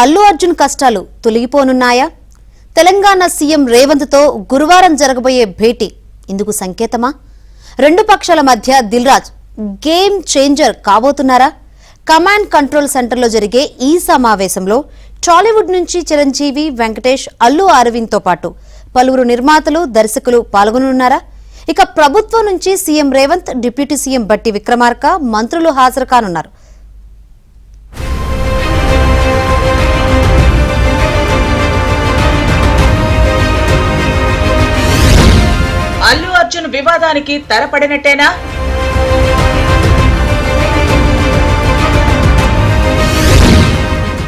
అల్లు అర్జున్ కష్టాలు తొలగిపోనున్నాయా? తెలంగాణ సీఎం రేవంత్ తో గురువారం జరగబోయే భేటీ ఇందుకు సంకేతమా? రెండు పక్షాల మధ్య దిల్రాజ్ గేమ్ చేంజర్ కాబోతున్నారా? కమాండ్ కంట్రోల్ సెంటర్లో జరిగే ఈ సమావేశంలో టాలీవుడ్ నుంచి చిరంజీవి, వెంకటేష్, అల్లు అరవింద్ తో పాటు పలువురు నిర్మాతలు, దర్శకులు పాల్గొనున్నారా? ఇక ప్రభుత్వం నుంచి సీఎం రేవంత్, డిప్యూటీ సీఎం బట్టి విక్రమార్క, మంత్రులు హాజరు కానున్నారు. అల్లు అర్జున్ వివాదానికి తెరపడినట్టేనా?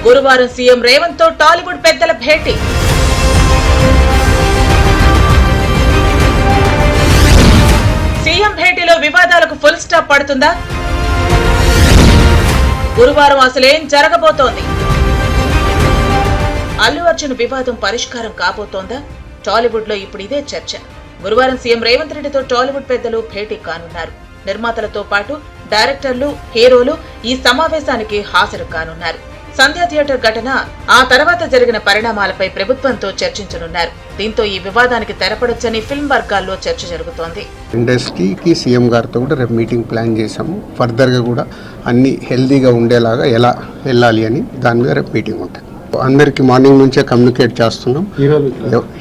గురువారం సీఎం రేవంత్ తో టాలీవుడ్ పెద్దల భేటీ. సీఎం భేటీలో వివాదాలకు ఫుల్ స్టాప్ పడుతుందా? గురువారం అసలేం జరగబోతోంది? అల్లు అర్జున్ వివాదం పరిష్కారం కాబోతోందా? టాలీవుడ్ లో ఇప్పుడు ఇదే చర్చ. గురువారం సీఎం రేవంత్ రెడ్డితో టాలీవుడ్ పెద్దలు భేటీ కానున్నారు. నిర్మాతలతో పాటు డైరెక్టర్లు, హీరోలు ఈ సమావేశానికి హాజరు కానున్నారు. సంధ్యా థియేటర్ ఘటన, ఆ తర్వాత జరిగిన పరిణామాలపై ప్రభుత్వంతో చర్చించనున్నారు. దీంతో ఈ వివాదానికి తెరపడొచ్చని ఫిల్మ్ వర్గాల్లో చర్చ జరుగుతోంది. ఇండస్ట్రీకి సీఎం గారితో కూడా రేపు మీటింగ్ ప్లాన్ చేశాము. ఫర్దర్గా కూడా అన్ని హెల్దీగా ఉండేలాగా ఎలా వెళ్ళాలి అని దాని మీద రేపు మీటింగ్ ఉంటుంది. అందరికి మార్నింగ్ నుంచే కమ్యూనికేట్ చేస్తున్నాం.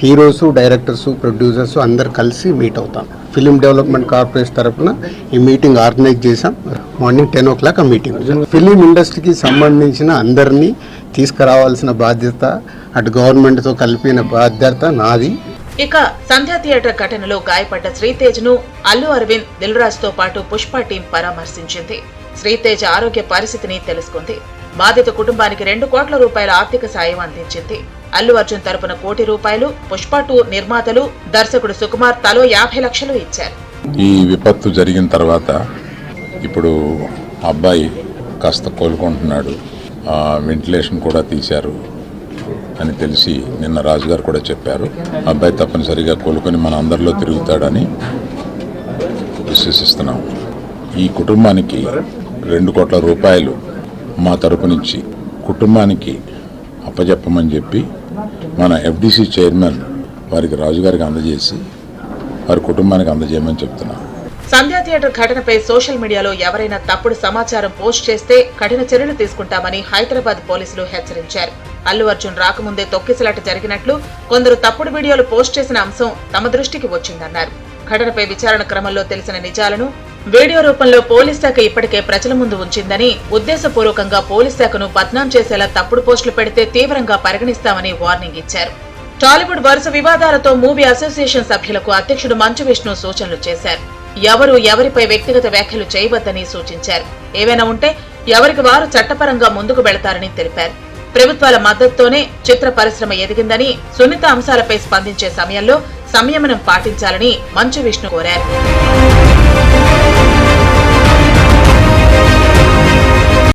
హీరోస్, డైరెక్టర్స్, ప్రొడ్యూసర్స్ అందరు కలిసి మీట్ అవుతాం. ఫిలిం డెవలప్మెంట్ కార్పొరేషన్ తరఫున ఈ మీటింగ్ ఆర్గనైజ్ చేశాం. మార్నింగ్ 10 o'clock ఆ మీటింగ్. ఫిలిం ఇండస్ట్రీకి సంబంధించిన అందరినీ తీసుకురావాల్సిన బాధ్యత, అటు గవర్నమెంట్తో కలిపిన బాధ్యత నాది. ఇక సంధ్యా థియేటర్ ఘటనలో గాయపడ్డ శ్రీతేజ్ ను అల్లు అరవింద్, దిల్రాజ్ తో పాటు పుష్ప టీం పరామర్శించింది. శ్రీతేజ్ ఆరోగ్య పరిస్థితిని తెలుసుకుంది. బాధిత కుటుంబానికి 2 కోట్ల రూపాయల ఆర్థిక సాయం అందించింది. అల్లు అర్జున్ తరపున 1 కోటి రూపాయలు, పుష్ప 2 నిర్మాతలు, దర్శకుడు సుకుమార్ తలో 50 లక్షలు ఇచ్చారు. ఈ విపత్తు జరిగిన తర్వాత ఇప్పుడు అబ్బాయి కాస్త కోలుకుంటున్నాడు. వెంటిలేషన్ కూడా తీశారు అని తెలిసి నిన్న రాజుగారు కూడా చెప్పారు. అబ్బాయి తప్పనిసరిగా కోలుకొని మన అందరిలో తిరుగుతాడని విశ్వసిస్తున్నాం. ఈ కుటుంబానికి 2 కోట్ల రూపాయలు మా తరపు నుంచి కుటుంబానికి అప్పచెప్పమని చెప్పి మన ఎఫ్డిసి చైర్మన్ వారికి రాజుగారికి అందజేసి వారి కుటుంబానికి అందజేయమని చెప్తున్నాం. సంధ్యా థియేటర్ ఘటనపై సోషల్ మీడియాలో ఎవరైనా తప్పుడు సమాచారం పోస్ట్ చేస్తే కఠిన చర్యలు తీసుకుంటామని హైదరాబాద్ పోలీసులు హెచ్చరించారు. అల్లు అర్జున్ రాకముందే తొక్కిసలాట జరిగినట్లు కొందరు తప్పుడు వీడియోలు పోస్ట్ చేసిన అంశం తమ దృష్టికి వచ్చిందన్నారు. ఘటనపై విచారణ క్రమంలో తెలిసిన నిజాలను వీడియో రూపంలో పోలీస్ శాఖ ఇప్పటికే ప్రజల ముందు ఉంచిందని, ఉద్దేశపూర్వకంగా పోలీస్ శాఖను బద్నాం చేసేలా తప్పుడు పోస్టులు పెడితే తీవ్రంగా పరిగణిస్తామని వార్నింగ్ ఇచ్చారు. టాలీవుడ్ వరుస వివాదాలతో మూవీ అసోసియేషన్ సభ్యులకు అధ్యక్షుడు మంచు విష్ణు సూచనలు చేశారు. ఎవరు ఎవరిపై వ్యక్తిగత వ్యాఖ్యలు చేయవద్దని సూచించారు. ఏవైనా ఉంటే ఎవరికి వారు చట్టపరంగా ముందుకు వెళతారని తెలిపారు. ప్రభుత్వాల మద్దతుతోనే చిత్ర పరిశ్రమ ఎదిగిందని, సున్నిత అంశాలపై స్పందించే సమయంలో సంయమనం పాటించాలని మంచు విష్ణు కోరారు.